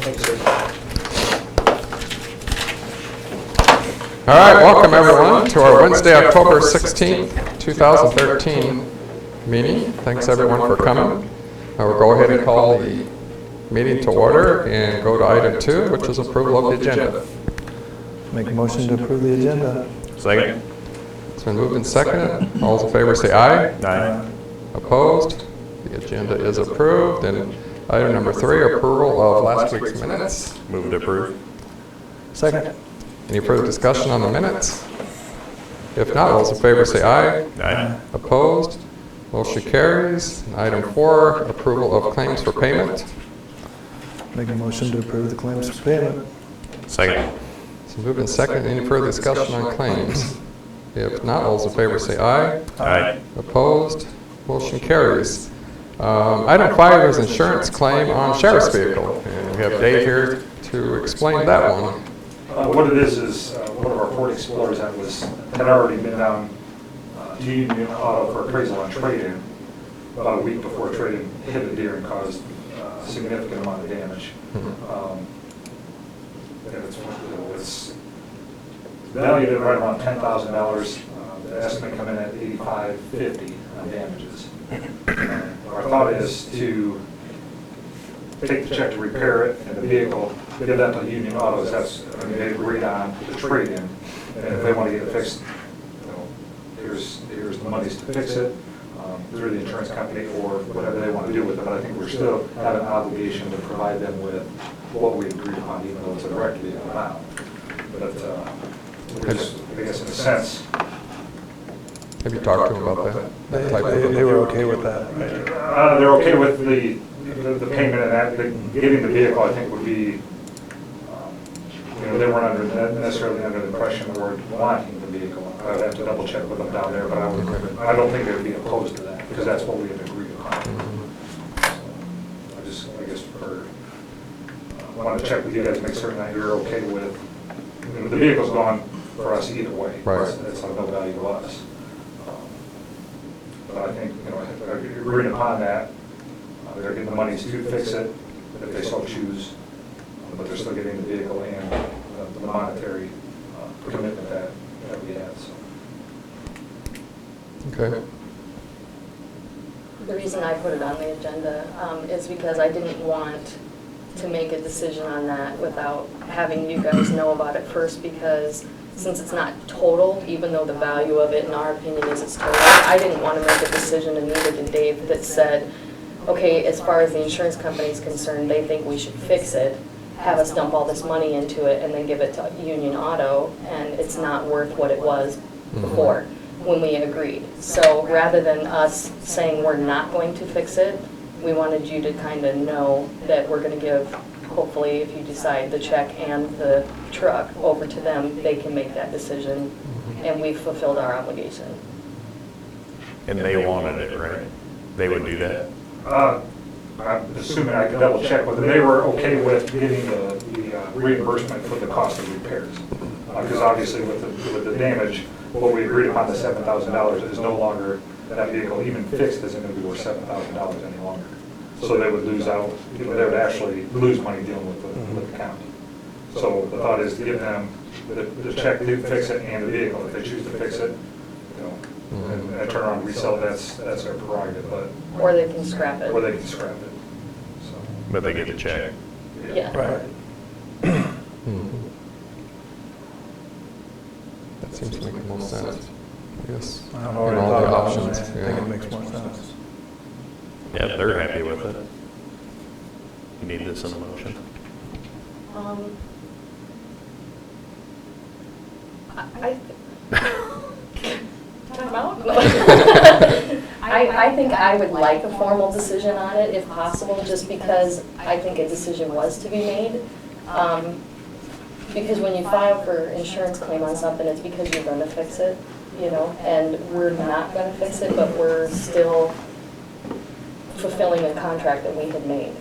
Thanks, sir. All right, welcome everyone to our Wednesday, October 16th, 2013 meeting. Thanks everyone for coming. We'll go ahead and call the meeting to order and go to item 2, which is approval of the agenda. Make a motion to approve the agenda. Second. It's been moved and seconded. All those in favor say aye. Aye. Opposed? The agenda is approved. And item number 3, approval of last week's minutes. Move to approve. Second. Any further discussion on the minutes? If not, all those in favor say aye. Aye. Opposed? Motion carries. Item 4, approval of claims for payment. Make a motion to approve the claims for payment. Second. So moved and seconded. Any further discussion on claims? If not, all those in favor say aye. Aye. Opposed? Motion carries. Item 5 is insurance claim on sheriff's vehicle. And we have Dave here to explain that one. What it is one of our Ford Explorers that had already been down to Union Auto for appraisal on trade-in about a week before trade-in hit a deer and caused a significant amount of damage. And it's valued at right around $10,000. The estimate come in at $8,550 on damages. Our thought is to take the check to repair it and the vehicle, give that to Union Autos. They agreed on the trade-in, and if they want to get it fixed, here's the monies to fix it through the insurance company or whatever they want to do with it. But I think we still have an obligation to provide them with what we agreed upon, even though it's a direct vehicle amount. But I guess in a sense. Have you talked to them about that? They were okay with that, right? They're okay with the payment and that. Getting the vehicle, I think, would be, they weren't necessarily under the impression that we're wanting the vehicle. I would have to double check with them down there, but I don't think they would be opposed to that because that's what we had agreed upon. So I guess I want to check with you guys to make certain that you're okay with, the vehicle's gone for us either way. Right. It's of no value to us. But I think, agreeing upon that, they're getting the monies to fix it if they so choose, but they're still getting the vehicle and the monetary commitment that we have. So. Okay. The reason I put it on the agenda is because I didn't want to make a decision on that without having you guys know about it first, because since it's not total, even though the value of it in our opinion is it's total, I didn't want to make a decision, and neither did Dave, that said, okay, as far as the insurance company is concerned, they think we should fix it, have us dump all this money into it, and then give it to Union Auto, and it's not worth what it was before when we agreed. So rather than us saying we're not going to fix it, we wanted you to kind of know that we're going to give, hopefully, if you decide, the check and the truck over to them, they can make that decision, and we've fulfilled our obligation. And they wanted it, right? They would do that? I'm assuming I can double check with them. They were okay with getting the reimbursement for the cost of repairs. Because obviously with the damage, what we agreed upon, the $7,000, is no longer, that vehicle even fixed isn't going to be worth $7,000 any longer. So they would lose out, they would actually lose money dealing with the county. So the thought is to give them the check to fix it and the vehicle. If they choose to fix it, and turn around and resell it, that's their prerogative. Or they can scrap it. Or they can scrap it. So. But they get the check. Yeah. Right. That seems to make the most sense. Yes. I've And already all thought the about options. it. I think it makes more sense. Yeah, they're happy with it. You need this in a motion. Time out? I think I would like a formal decision on it if possible, just because I think a decision was to be made. Because when you file for insurance claim on something, it's because you're going to fix it, and we're not going to fix it, but we're still fulfilling a contract that we had made.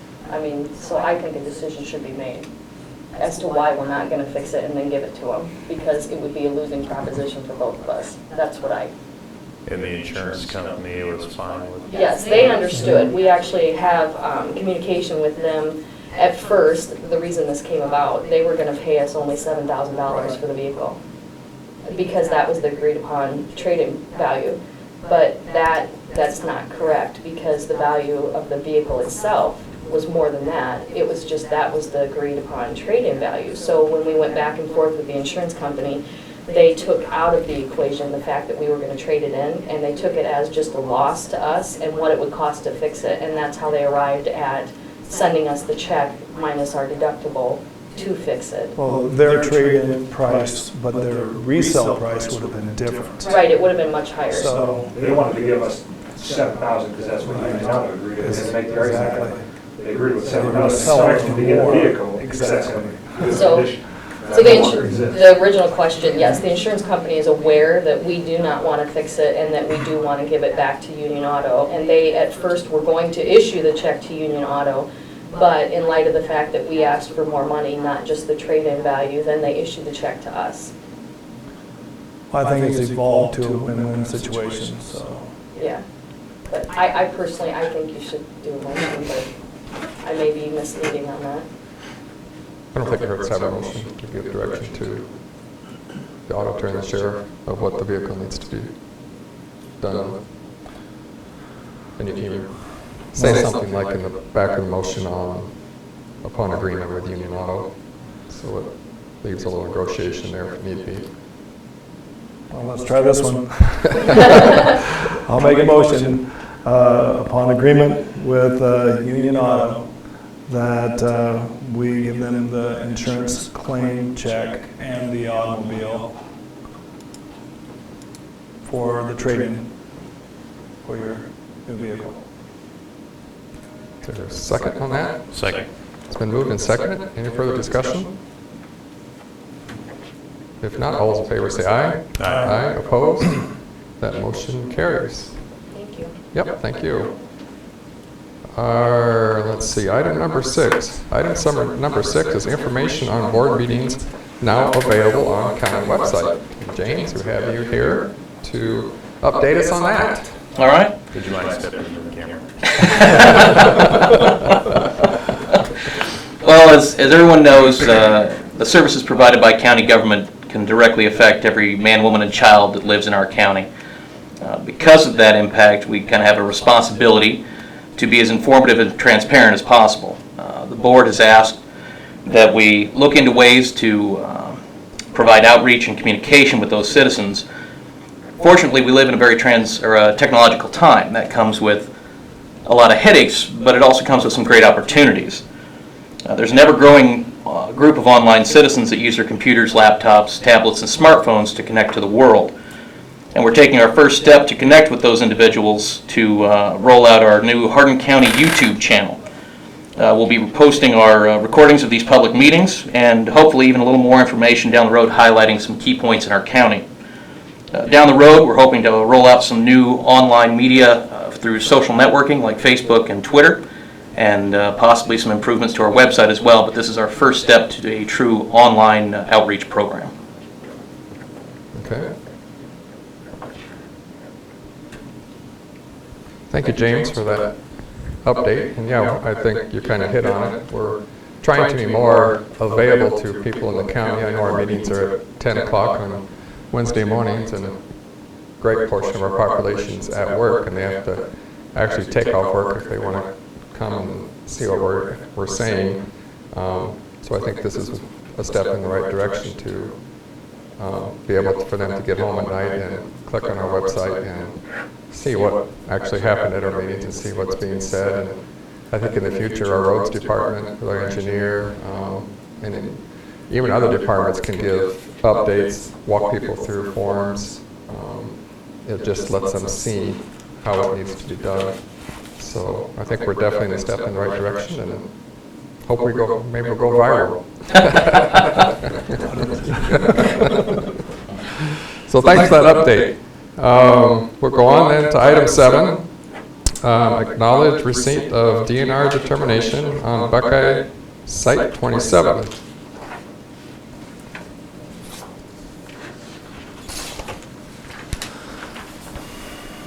So I think a decision should be made as to why we're not going to fix it and then give it to them, because it would be a losing proposition for both of us. That's what I... And the insurance company was fine with it? Yes, they understood. We actually have communication with them at first, the reason this came about, they were gonna pay us only $7,000 for the vehicle, because that was the agreed upon trade-in value. But that's not correct, because the value of the vehicle itself was more than that. It was just, that was the agreed upon trade-in value. So when we went back and forth with the insurance company, they took out of the equation the fact that we were gonna trade it in, and they took it as just a loss to us and what it would cost to fix it. And that's how they arrived at sending us the check minus our deductible to fix it. Well, their trade-in price, but their resale price would have been different. Right, it would have been much higher. So, They wanted to give us 7,000 because that's what Union Auto agreed to, to make the argument. exactly. They agreed with They were 7,000 gonna sell it to for get the more. vehicle. Exactly. So- So That no longer exists. the original question, yes, the insurance company is aware that we do not want to fix it and that we do want to give it back to Union Auto. And they, at first, were going to issue the check to Union Auto, but in light of the fact that we asked for more money, not just the trade-in value, then they issued the check to us. I think it's evolved to a win-win situation, so. Yeah. But I personally, I think you should do a motion, but I may be misleading on that. I don't think it hurts to have a motion to give direction to the auditor and the sheriff of what the vehicle needs to be done with. And you can say something like in the back of the motion on, upon agreement with Union Auto, so it leaves a little negotiation there if need be. Well, let's try this one. I'll make a motion upon agreement with Union Auto that we give them the insurance claim check and the automobile for the trade-in for your new vehicle. Is there a second on that? Second. It's been moved and seconded. Any further discussion? If not, all those in favor say aye. Aye. Opposed? That motion carries. Thank you. Yep, thank you. Let's see, item number 6. Number 6 is information on board meetings now available on county website. James, we have you here to update us on that. All right. Would you mind stepping into the camera? Well, as everyone knows, the services provided by county government can directly affect every man, woman, and child that lives in our county. Because of that impact, we kind of have a responsibility to be as informative and transparent as possible. The board has asked that we look into ways to provide outreach and communication with those citizens. Fortunately, we live in a very technological time. That comes with a lot of headaches, but it also comes with some great opportunities. There's an ever-growing group of online citizens that use their computers, laptops, tablets, and smartphones to connect to the world. And we're taking our first step to connect with those individuals to roll out our new Hardin County YouTube channel. We'll be posting our recordings of these public meetings and hopefully even a little more information down the road highlighting some key points in our county. Down the road, we're hoping to roll out some new online media through social networking like Facebook and Twitter, and possibly some improvements to our website as well, but this is our first step to a true online outreach program. Okay. Thank you, James, for that update. And yeah, I think you kind of hit on it. We're trying to be more available to people in the county. I know our meetings are at 10 o'clock on Wednesday mornings, and a great portion of our population's at work, and they have to actually take off work if they want to come and see what we're saying. So I think this is a step in the right direction to be able for them to get home at night and click on our website and see what actually happened at our meetings and see what's being said. And I think in the future, our roads department, our engineer, and even other departments can give updates, walk people through forms. It just lets them see how it needs to be done. So I think we're definitely a step in the right direction, and hope we go, maybe we'll go viral. So thanks for that update. We'll go on then to item 7. Acknowledge receipt of DNR determination on Buckeye Site 27.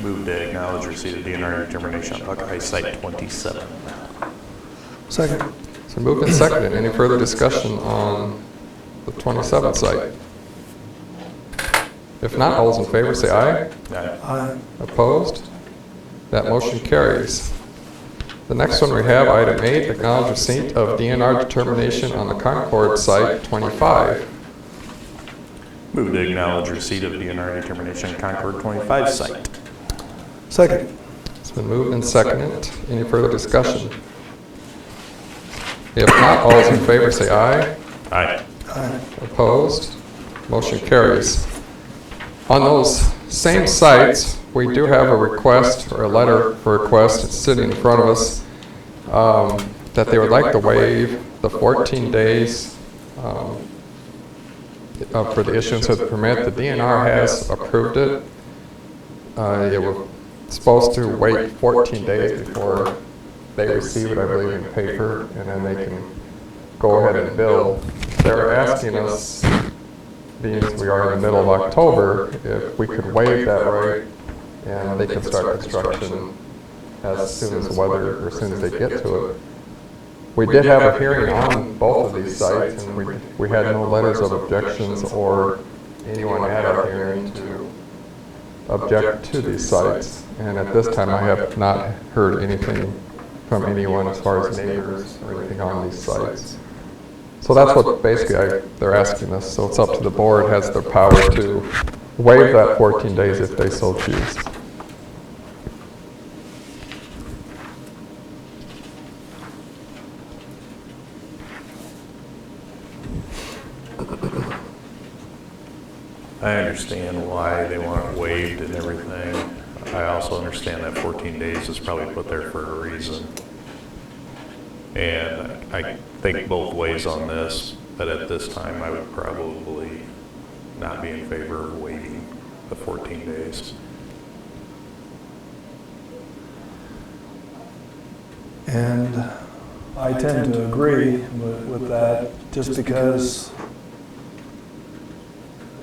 Move to acknowledge receipt of DNR determination on Buckeye Site 27. Second. So moved and seconded. Any further discussion on the 27th site? If not, all those in favor say aye. Aye. Opposed? That motion carries. The next one we have, item 8, acknowledge receipt of DNR determination on the Concord site 25. Move to acknowledge receipt of DNR determination Concord 25 site. Second. It's been moved and seconded. Any further discussion? If not, all those in favor say aye. Aye. Aye. Opposed? Motion carries. On those same sites, we do have a request, or a letter for request sitting in front of us, that they would like to waive the 14 days for the issuance of the permit. The DNR has approved it. It was supposed to wait 14 days before they receive it, I believe, in paper, and then they can go ahead and bill. They're asking us, being as we are in the middle of October, if we could waive that right, and they can start construction as soon as the weather, or as soon as they get to it. We did have a hearing on both of these sites, and we had no letters of objections or anyone at our hearing to object to these sites. And at this time, I have not heard anything from anyone as far as neighbors or anything on these sites. So that's what basically they're asking us. So it's up to the board, has the power to waive that 14 days if they so choose. I understand why they want it waived and everything. I also understand that 14 days is probably put there for a reason. And I think both ways on this, but at this time I would probably not be in favor of waiving the 14 days. And I tend to agree with that, just because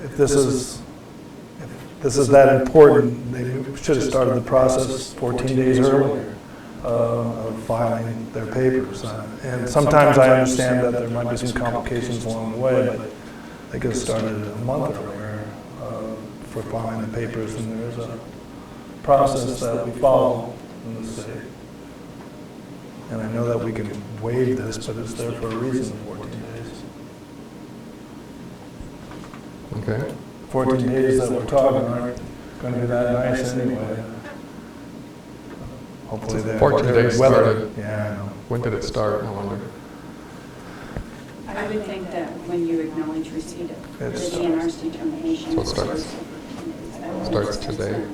if this is that important, they should have started the process 14 days earlier of filing their papers. And sometimes I understand that there might be some complications along the way, but they could have started a month earlier for filing the papers, and there's a process that we follow in the state. And I know that we can waive this, but it's there for a reason, 14 days. Okay. 14 days that we're talking aren't going to be that nice anyway. Hopefully they're 14 days weather. started. Yeah, I know. When did it start? I wonder. I would think that when you acknowledge receipt of the It's- DNR's determination. So it starts today.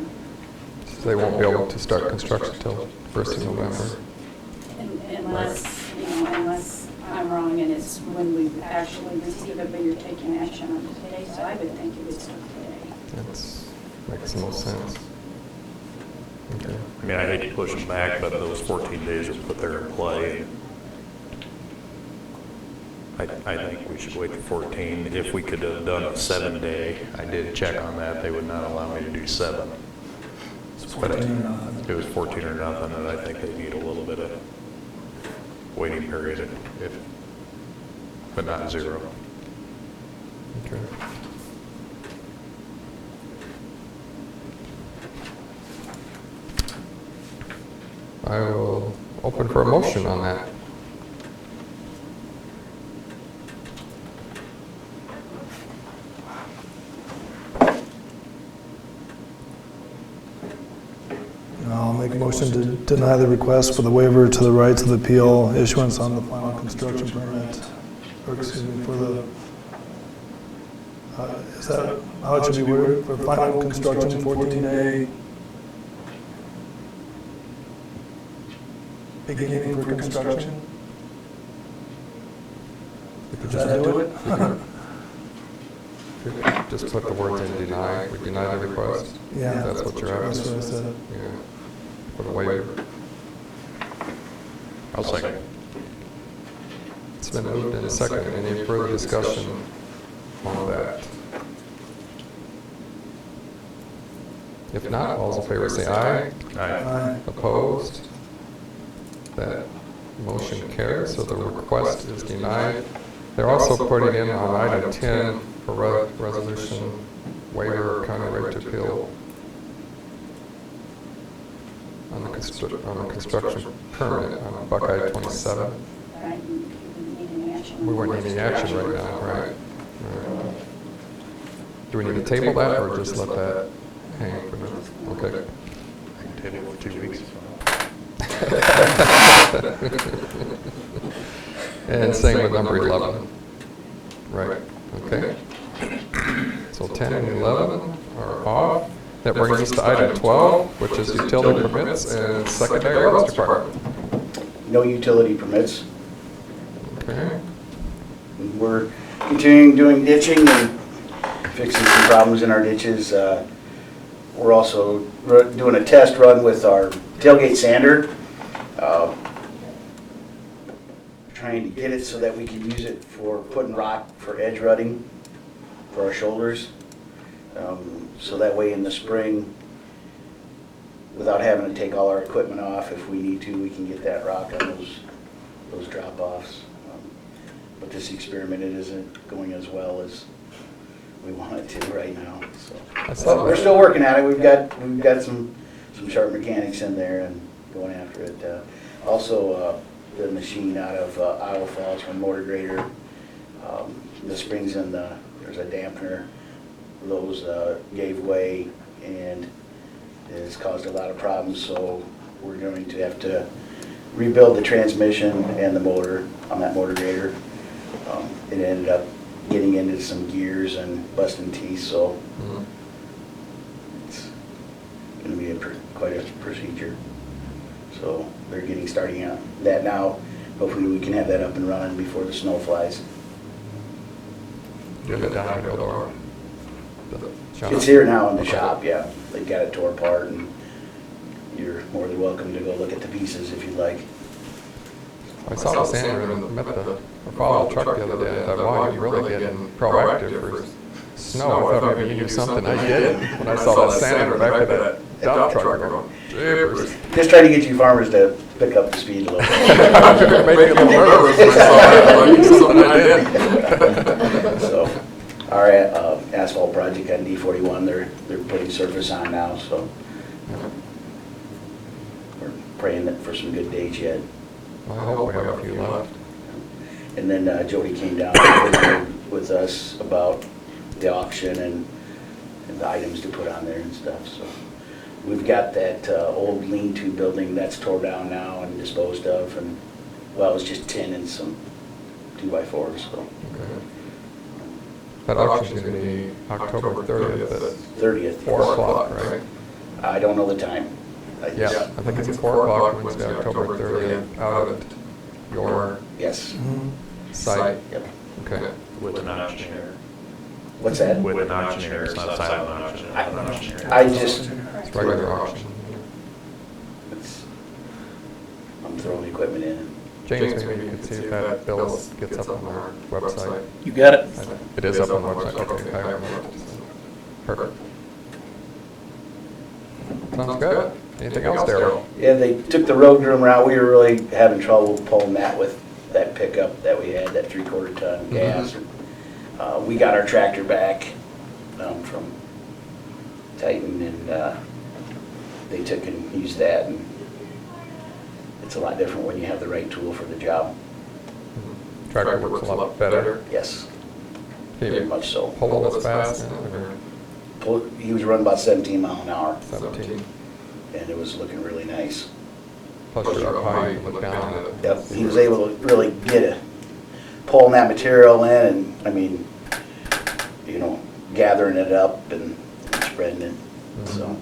So they won't be able to start construction till 1st of November. Unless I'm wrong and it's when we actually receive it, but you're taking action on it today, so I would think it would start today. That makes the most sense. Okay. I mean, I hate to push them back, but those 14 days are put there in play. I think we should wait for 14. If we could have done a 7-day, I did check on that, they would not allow me to do 7. But 14 or nothing. it was 14 or nothing, and I think they need a little bit of waiting period, but not 0. Okay. I will open for a motion on that. I'll make a motion to deny the request for the waiver to the rights of appeal issuance on the final construction permit. Or excuse me, for the, is that how it should be worded? For final construction, 14-day beginning for construction? Does that do it? Just put the words in deny, we deny the request. Yeah. That's what you're That's asking. what I said. Yeah. For the waiver. I'll second. It's been moved and seconded. Any further discussion on that? If not, all those in favor say aye. Aye. Aye. Opposed? That Motion carries, so the request is denied. They're also putting in on item 10 for resolution waiver of county right to appeal on the construction permit on Buckeye 27. Right, we need any action. We wouldn't need any action right now, right? Do we need to table that or just let that hang for now? Okay. I can table it for 2 weeks. And same with number 11. Right, okay. So 10 and 11 are off. That brings us to item 12, which is utility permits and secondary roads department. No utility permits. Okay. We're continuing doing ditching and fixing some problems in our ditches. We're also doing a test run with our tailgate sander. Trying to get it so that we can use it for putting rock for edge rutting for our shoulders. So that way in the spring, without having to take all our equipment off, if we need to, we can get that rock on those drop-offs. But this experiment, it isn't going as well as we want it to right now. So we're still working at it. We've got some sharp mechanics in there and going after it. Also, the machine out of Iowa Falls from Motor Grader. The springs in there's a dampener. Those gave way and it's caused a lot of problems. So we're going to have to rebuild the transmission and the motor on that Motor Grader. It ended up getting into some gears and busting teeth, so it's going to be quite a procedure. So they're starting out that now. Hopefully we can have that up and running before the snow flies. Do you have it down here, or the shop? It's here now in the shop, yeah. They got it tore apart, and you're more than welcome to go look at the pieces if you'd like. I saw the sander and met the follow truck the other day. I thought, wow, you're really getting proactive for snow. I thought maybe you knew something I didn't. When I saw that sander back of that dump truck, I go, jeepers. Just trying to get you farmers to pick up the speed a little bit. It made me a little nervous when I saw that. Like, something I didn't. So, our asphalt project on D41, they're putting surface on now, so we're praying for some good dates yet. I hope we have a few left. And then Jody came down with us about the auction and the items to put on there and stuff. So we've got that old lean-to building that's tore down now and disposed of, and well, it was just tin and some 2x4s. So. Okay. That auction's going to be October 30th at 30th. 4 o'clock, right? I don't know the time. Yeah, I think it's at 4 o'clock Wednesday, October 30th, out at your Yes. site. Yep. Okay. With an auctioneer. What's that? With an auctioneer, it's not silent auction. An auctioneer. I just, It's regular auction. I'm throwing equipment in. James, maybe you could see if that bill gets up on our website. You got it? It is up on the website, okay. I haven't looked. Perfect. Sounds good. Anything else, Daryl? Yeah, they took the road groomer out. We were really having trouble pulling that with that pickup that we had, that 3/4 ton gas. We got our tractor back from Titan, and they took and used that. And it's a lot different when you have the right tool for the job. Tractor works a lot better. Yes, Can very you much so. pull this fast? He was running about 17 miles an hour, 17. and it was looking really nice. Plus you're up high, you look down at it. Yep, he was able to really pulling that material in, and I mean, gathering it up and spreading it, so.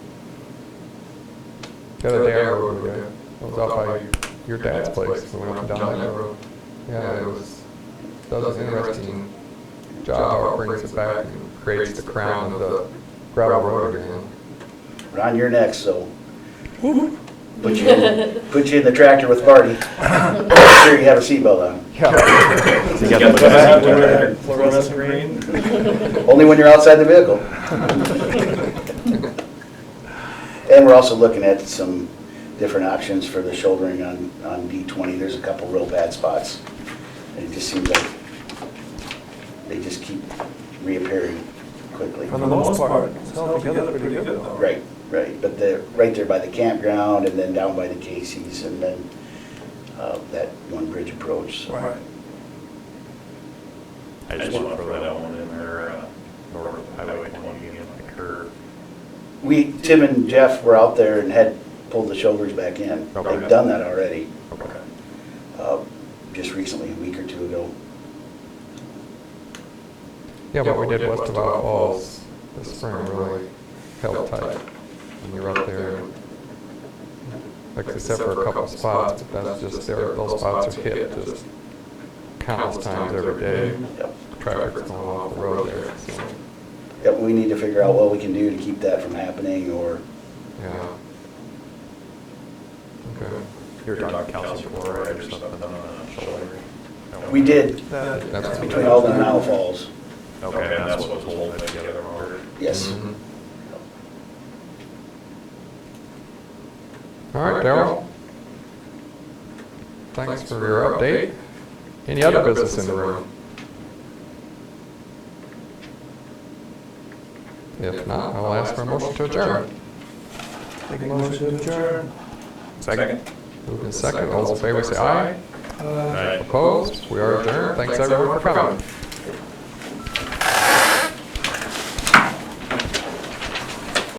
The other day I rode, I was out by your dad's place, we went up and down that road. Yeah, that was an interesting job, how it brings it back and creates the crown of the gravel road again. We're on your neck, so put you in the tractor with Barty. Make sure you have a seatbelt on. So you got the back to fluorescent green? Only when you're outside the vehicle. And we're also looking at some different options for the shouldering on D20. There's a couple real bad spots. And it just seems like they just keep reappearing quickly. For the most part, it's held together pretty good though. Right, right. But they're right there by the campground and then down by the Casey's and then that one bridge approach. So. Right. I just want to throw that one in there, north of Highway 20 again, the curve. Tim and Jeff were out there and had pulled the shoulders back in. Okay. They've done that already, Okay. just recently, a week or two ago. Yeah, what we did west of our falls this spring really held tight. When you're up there, like except for a couple spots, but that's just there, those spots are hit just countless times every day. Yep. Traffic's going off the road there, so, Yep, we need to figure out what we can do to keep that from happening or, yeah. Okay. You're talking calcium chloride or something on the shoulder? we did That's between Alden and Isle Falls. Okay, and that's what was holding it together longer. Yes. Mhm. All right, Darrell. Thanks for your update. Any other business in the room? If not, I'll ask for a motion to adjourn. Make a motion to adjourn. Second. Moved in second. All those in favor say aye. Right. Opposed? We are adjourned. Thanks everyone for coming.